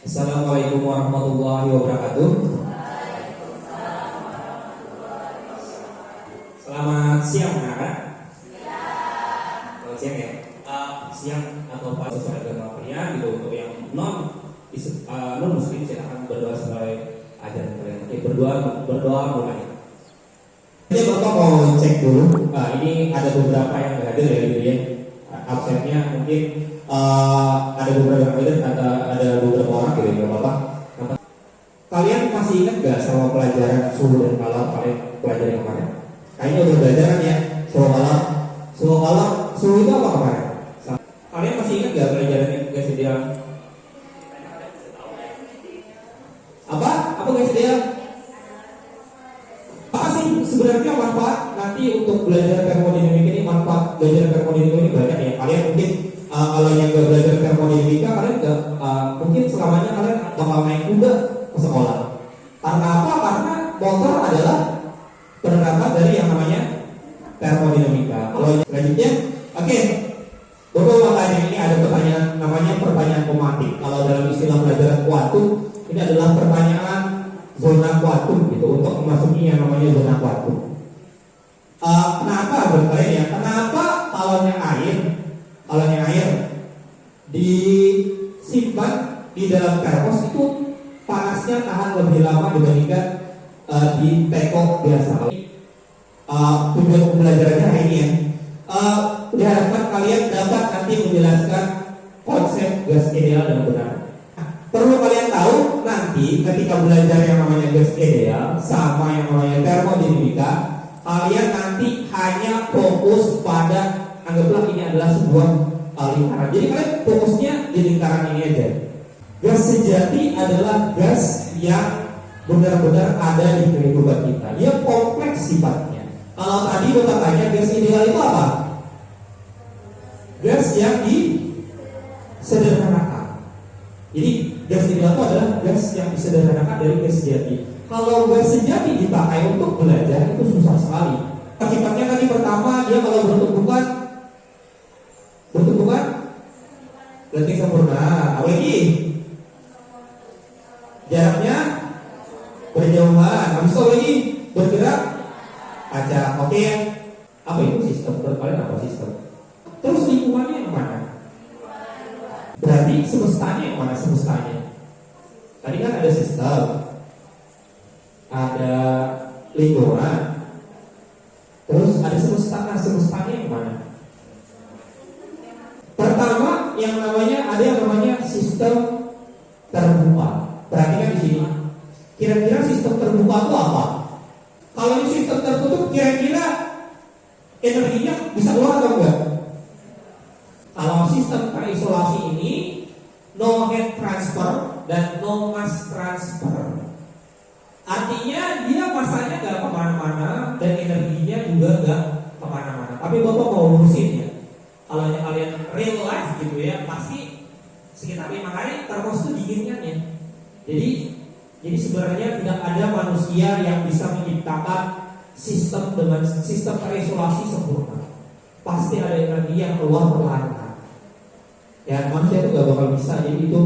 Assalamualaikum warahmatullahi wabarakatuh. Selamat siang, anak-anak. Selamat siang ya. Siang atau pagi sesuai agama kalian gitu. Untuk yang non muslim silakan berdoa sebagai ajaran kalian. Oke, berdoa mulai. Ini Bapak mau cek dulu. Ini ada beberapa yang nggak hadir ya gitu ya. Absennya mungkin ada beberapa yang ada beberapa orang gitu ya Bapak. Kalian masih ingat gak sama pelajaran suhu dan kalam kalian pelajari kemarin? Kayaknya udah belajar kan ya suhu kalam. Suhu itu apa kemarin? Kalian masih ingat gak pelajarannya guys dia? Apa guys dia? Apa sih sebenarnya manfaat nanti untuk belajar termodinamika ini? Manfaat belajar termodinamika ini banyak ya. Kalian mungkin kalau yang gak belajar termodinamika kalian gak mungkin selamanya kalian bakal naik kuda ke sekolah. Karena apa? Karena motor adalah penerapan dari yang namanya termodinamika. Kalau selanjutnya, oke. Bapak makanya ini ada pertanyaan namanya pertanyaan pematik. Kalau dalam istilah pelajaran kuantum ini adalah pertanyaan zona kuantum gitu untuk memasuki yang namanya zona kuantum. Kenapa berkalian ya? Kenapa kalau yang air disimpan di dalam termos itu panasnya tahan lebih lama dibandingkan di teko biasa? Tujuan pembelajarannya ini ya. Diharapkan kalian dapat nanti menjelaskan konsep gas ideal dan benar. Perlu kalian tahu nanti ketika belajar yang namanya gas ideal sama yang namanya termodinamika, kalian nanti hanya fokus pada, anggaplah ini adalah sebuah lingkaran. Jadi kalian fokusnya di lingkaran ini aja. Gas sejati adalah gas yang benar-benar ada di kehidupan kita. Dia kompleks sifatnya. Kalau tadi Bapak tanya gas ideal itu apa? Gas yang disederhanakan. Jadi gas ideal itu adalah gas yang disederhanakan dari gas sejati. Kalau gas sejati dipakai untuk belajar itu susah sekali. Sifatnya tadi pertama dia kalau bertumbukan berarti sempurna. Apa lagi? Jaraknya berjauhan. Habis itu lagi bergerak acak. Oke ya. Apa itu sistem? Kalian apa sistem? Terus lingkungannya yang mana? Berarti semestanya yang mana semestanya? Tadi kan ada sistem, ada lingkungan, terus ada semesta. Nah, semestanya yang mana? Pertama, ada yang namanya sistem terbuka. Perhatikan di sini. Kira-kira sistem terbuka itu apa? Kalau ini sistem tertutup, kira-kira energinya bisa keluar atau enggak? Kalau sistem terisolasi ini no heat transfer dan no mass transfer. Artinya dia masanya gak kemana-mana dan energinya juga gak kemana-mana. Tapi Bapak mau urusin ya. Kalau kalian real life gitu ya, pasti sekitar 5 hari termos itu dingin kan ya. Jadi sebenarnya tidak ada manusia yang bisa menciptakan sistem dengan sistem terisolasi sempurna. Pasti ada energi yang keluar perlahan. Ya, manusia itu gak bakal bisa. Jadi itu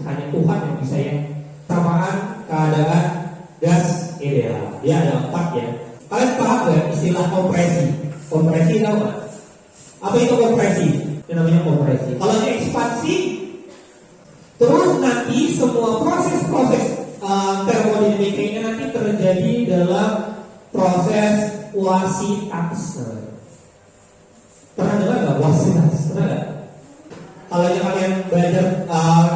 hanya Tuhan yang bisa ya. Samaan keadaan gas ideal. Dia ada 4 ya. Kalian paham gak istilah kompresi? Kompresi tahu gak? Apa itu kompresi? Itu namanya kompresi. Kalau ini ekspansi, terus nanti semua proses-proses termodinamika ini nanti terjadi dalam proses Wasitase. Pernah dengar gak Wasitase? Pernah gak? Kalau kalian belajar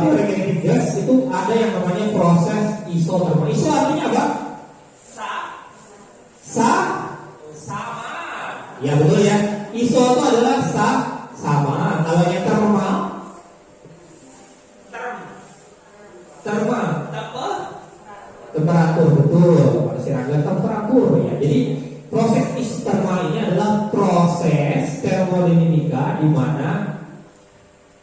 teori kinetik gas itu ada yang namanya proses isotermal. Iso artinya apa? Sama. Ya betul ya. Iso itu adalah sama. Kalau yang termal temperatur, betul. Masih temperatur ya. Jadi proses isotermal ini adalah proses termodinamika di mana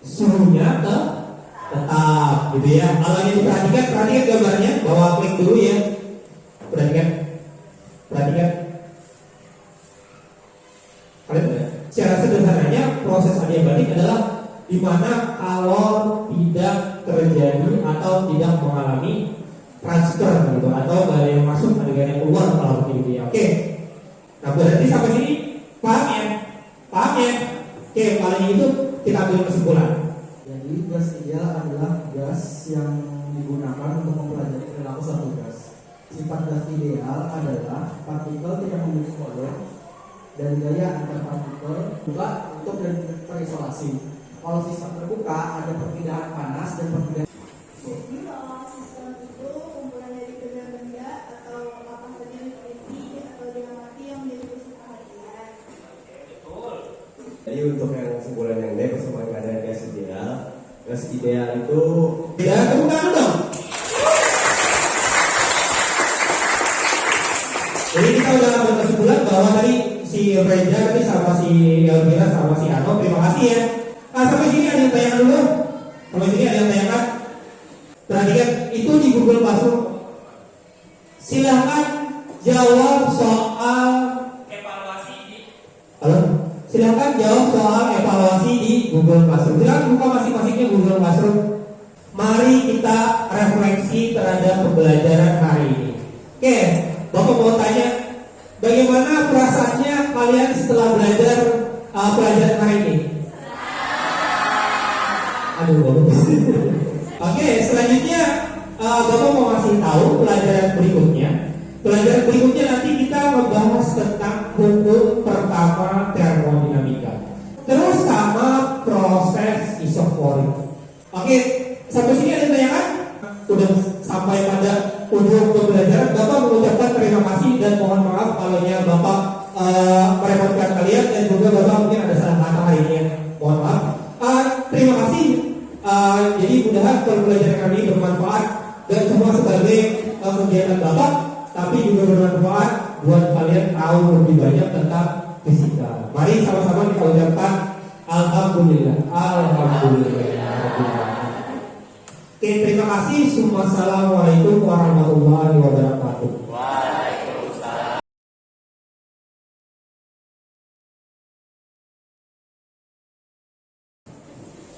suhunya tetap gitu ya. Kalau yang perhatikan gambarnya, bawa klik dulu ya. Perhatikan. Kalian secara sederhananya proses adiabatik adalah di mana kalau tidak terjadi atau tidak mengalami transfer gitu, atau nggak ada yang masuk, ada yang keluar kalau begitu ya. Oke. Nah berarti sampai sini paham ya? Paham ya? Oke, kalau itu kita ambil kesimpulan. Jadi gas ideal adalah gas yang digunakan untuk mempelajari perilaku suatu gas. Sifat gas ideal adalah partikel tidak memiliki volume dan gaya antar partikel juga untuk terisolasi. Kalau sistem terbuka ada perpindahan panas dan perpindahan. Jadi kalau sistem itu kumpulan dari benda-benda atau apa saja yang terjadi atau diamati yang menjadi pusat perhatian. Jadi untuk yang kesimpulan yang D, kesimpulan keadaan gas ideal. Gas ideal itu Ya, tepuk tangan dong. Jadi kita udah ambil kesimpulan bahwa tadi si Reja tadi sama si Elvira sama si Ano, terima kasih ya. Nah, sampai sini ada yang tanyakan dulu. Sampai sini ada yang tanyakan. Perhatikan, itu di Google Classroom. Silahkan jawab soal evaluasi di. Halo? Silahkan jawab soal evaluasi di Google Classroom. Silahkan buka masing-masingnya Google Classroom. Mari kita refleksi terhadap pembelajaran hari ini. Oke, Bapak mau tanya, bagaimana perasaannya kalian setelah belajar pelajaran hari ini? Aduh, bagus. Oke, selanjutnya Bapak mau kasih tahu pelajaran berikutnya. Pelajaran berikutnya nanti kita membahas tentang buku pertama termodinamika. Terus sama proses isoforik. Oke, sampai sini ada yang tanyakan? Udah sampai pada ujung pembelajaran. Bapak mengucapkan terima kasih dan mohon maaf kalau Bapak merepotkan kalian, dan juga Bapak mungkin ada salah kata hari ini. Mohon maaf. Terima kasih. Jadi mudah-mudahan pembelajaran kami bermanfaat dan semua sebagai kegiatan Bapak, tapi juga bermanfaat buat kalian tahu lebih banyak tentang fisika. Mari sama-sama kita ucapkan alhamdulillah. Alhamdulillah. Oke, terima kasih. Assalamualaikum warahmatullahi wabarakatuh. Waalaikumsalam.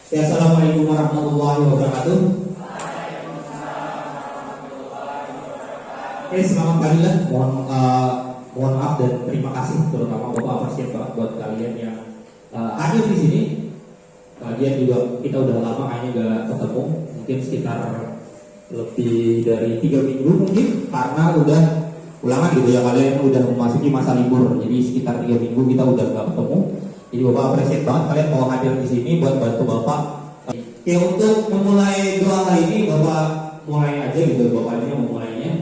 Ya, assalamualaikum warahmatullahi wabarakatuh. Oke, selamat pagi lah. Mohon maaf dan terima kasih terutama Bapak apresiasi banget buat kalian yang hadir di sini. Kalian juga kita udah lama kayaknya gak ketemu, mungkin sekitar lebih dari 3 minggu mungkin, karena udah ulangan gitu ya, kalian udah memasuki masa libur. Jadi sekitar 3 minggu kita udah gak ketemu. Jadi Bapak apresiasi banget kalian mau hadir di sini buat bantu Bapak. Oke, untuk memulai doa hari ini Bapak mulai aja gitu, Bapak ini memulainya.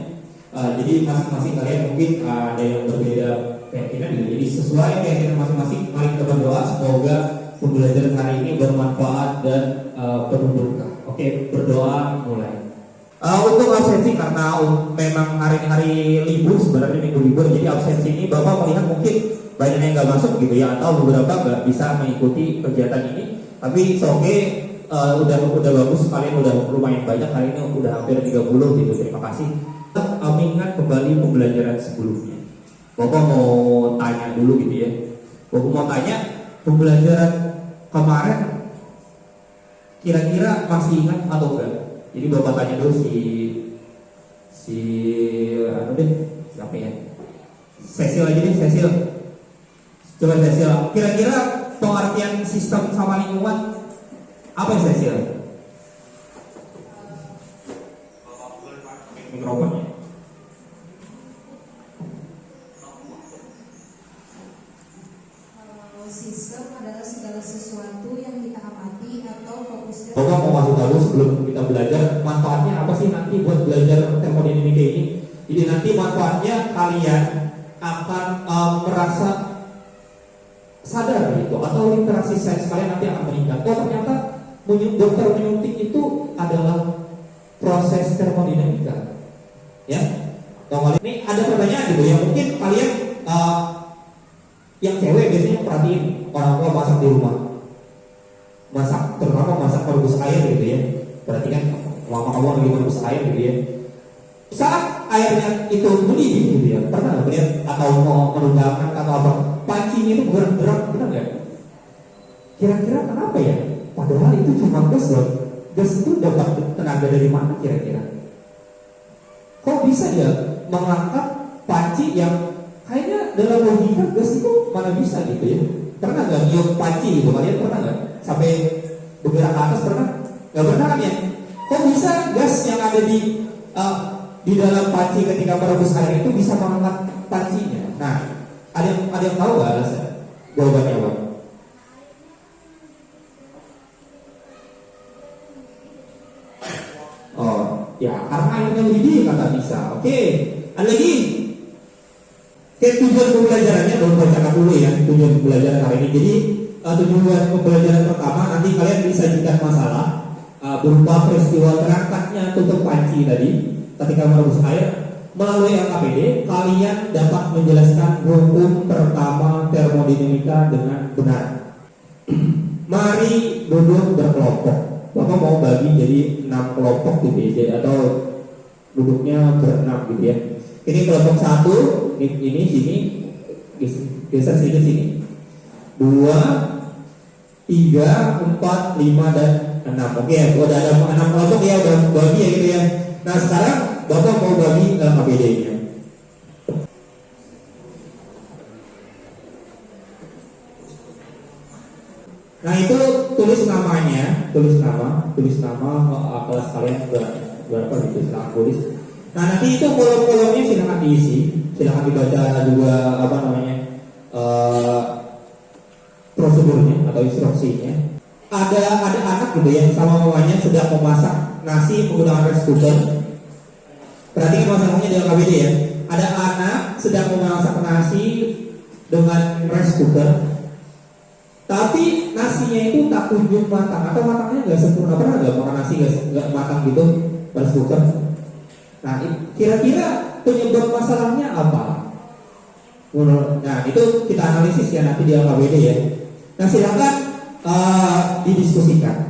Jadi masing-masing kalian mungkin ada yang berbeda keyakinan gitu. Jadi sesuai keyakinan masing-masing, mari kita berdoa semoga pembelajaran hari ini bermanfaat dan penuh berkah. Oke, berdoa mulai. Untuk absensi, karena memang hari-hari libur, sebenarnya minggu libur, jadi absensi ini Bapak melihat mungkin banyak yang nggak masuk gitu ya, atau beberapa nggak bisa mengikuti kegiatan ini. Tapi oke, udah bagus, kalian udah lumayan banyak hari ini, udah hampir 30 gitu. Terima kasih. Mengingat kembali pembelajaran sebelumnya, Bapak mau tanya dulu gitu ya. Bapak mau tanya pembelajaran kemarin kira-kira masih ingat atau enggak? Jadi Bapak tanya dulu siapa ya? Cecil aja deh, Cecil. Coba Cecil, kira-kira pengertian sistem sama lingkungan apa ya Cecil? Mikrofonnya. Sistem adalah segala sesuatu yang kita amati atau fokuskan. Bapak mau kasih tahu sebelum kita belajar manfaatnya apa sih nanti buat belajar termodinamika ini. Jadi nanti manfaatnya kalian akan merasa sadar gitu, atau literasi sains kalian nanti akan meningkat. Oh ternyata dokter menyuntik itu adalah proses termodinamika. Ya, ini ada pertanyaan gitu ya, mungkin kalian yang cewek biasanya perhatiin orang tua masak di rumah, masak terutama masak merebus air gitu ya. Perhatikan mama kamu lagi merebus air gitu ya. Saat airnya itu mendidih gitu ya, pernah nggak lihat atau mau menunggangan atau apa, pancinya itu bergerak, benar nggak? Kira-kira kenapa ya? Padahal itu cuma gas loh. gas itu dapat tenaga dari mana kira-kira? Kok bisa ya mengangkat panci yang kayaknya dalam logika gas itu mana bisa gitu ya? Pernah nggak niup panci gitu? Kalian pernah nggak? Sampai bergerak ke atas pernah? Nggak pernah kan ya? Kok bisa gas yang ada di dalam panci ketika merebus air itu bisa mengangkat pancinya? Nah, ada yang tahu nggak alasan? Jawabannya apa? Oh, ya karena airnya mendidih kata bisa. Oke, ada lagi. Oke, tujuan pembelajarannya belum bacakan dulu ya tujuan pembelajaran hari ini. Jadi tujuan pembelajaran pertama nanti kalian disajikan masalah berupa peristiwa terangkatnya tutup panci tadi ketika merebus air. Melalui LKPD kalian dapat menjelaskan hukum pertama termodinamika dengan benar. Mari duduk berkelompok. Bapak mau bagi jadi 6 kelompok gitu ya, atau duduknya berenam gitu ya. Ini kelompok 1, ini sini, geser sedikit sini. 2, 3, 4, 5 dan 6. Oke, udah ada 6 kelompok ya, udah bagi ya gitu ya. Nah sekarang Bapak mau bagi KPD-nya. Nah itu tulis namanya, tulis nama kelas kalian berapa gitu, silahkan tulis. Nah nanti itu kolom-kolomnya silahkan diisi, silahkan dibaca juga prosedurnya atau instruksinya. Ada anak gitu ya sama mamanya sedang memasak nasi menggunakan rice cooker. Perhatikan masalahnya di LKPD ya. Ada anak sedang memasak nasi dengan rice cooker, tapi nasinya itu tak kunjung matang atau matangnya nggak sempurna. Pernah nggak makan nasi nggak matang gitu rice cooker? Nah kira-kira penyebab masalahnya apa? Nah itu kita analisis ya nanti di LKPD ya. Nah silakan didiskusikan.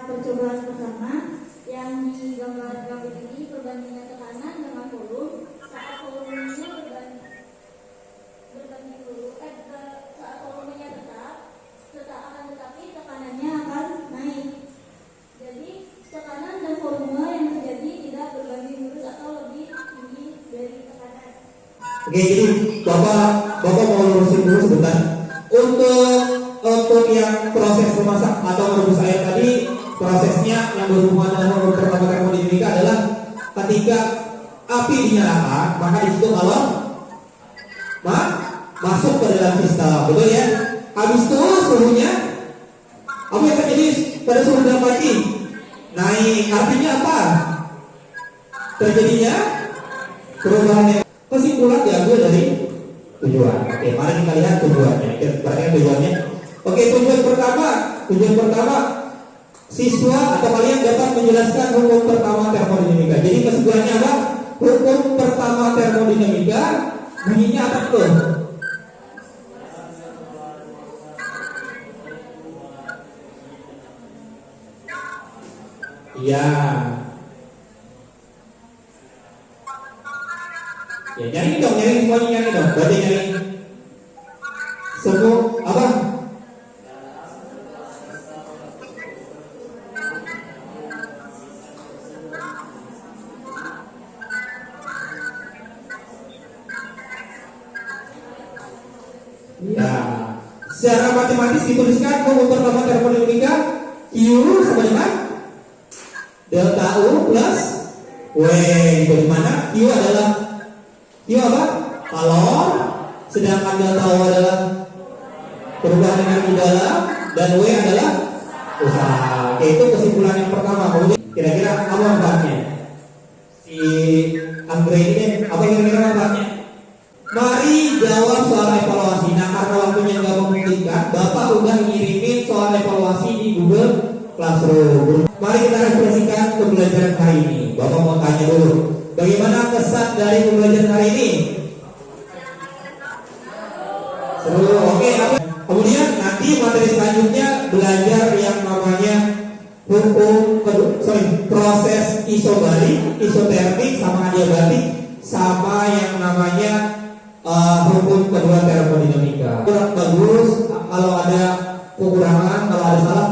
Percobaan pertama yang di gambar grafik ini perbandingan tekanan dengan volume saat volumenya berbanding lurus saat volumenya tetap akan tetapi tekanannya akan naik. Jadi tekanan dan volume yang terjadi tidak berbanding lurus atau lebih tinggi dari tekanan. Oke, jadi bapak mau lurusin dulu sebentar. Untuk yang proses memasak atau merebus air tadi, prosesnya yang berhubungan dengan hukum pertama termodinamika adalah ketika api dinyalakan, maka di situ kalau masuk ke dalam sistem, betul ya? Habis itu suhunya apa yang terjadi pada suhu dalam panci? Naik. Artinya apa? Terjadinya perubahan. Kesimpulan diambil dari tujuan. Oke, mari kita lihat tujuannya. Perhatikan tujuannya. Oke, tujuan pertama siswa atau kalian dapat menjelaskan hukum pertama termodinamika. Jadi kesimpulannya apa? Hukum pertama termodinamika bunyinya apa tuh? Iya. Ya nyanyi dong, semuanya nyanyi dong. Berarti nyanyi. Semua apa? Ya, secara matematis dituliskan hukum pertama termodinamika Q sama dengan delta U plus W. Itu dimana Q adalah apa? Kalor, sedangkan delta U adalah perubahan energi dalam dan W adalah usaha. Oke, itu kesimpulan yang pertama. Kemudian kira-kira apa manfaatnya? Si Andre ini apa kira-kira manfaatnya? Mari jawab soal evaluasi. Nah karena waktunya nggak memungkinkan, Bapak udah ngirimin soal evaluasi di Google Classroom. Mari kita refleksikan pembelajaran hari ini. Bapak mau tanya dulu, bagaimana kesan dari pembelajaran hari ini? Seru. Oke. Kemudian nanti materi selanjutnya belajar yang namanya proses isobalik, isotermik, sama adiabatik, sama yang namanya hukum kedua termodinamika. Kurang bagus, kalau ada kekurangan, kalau ada salah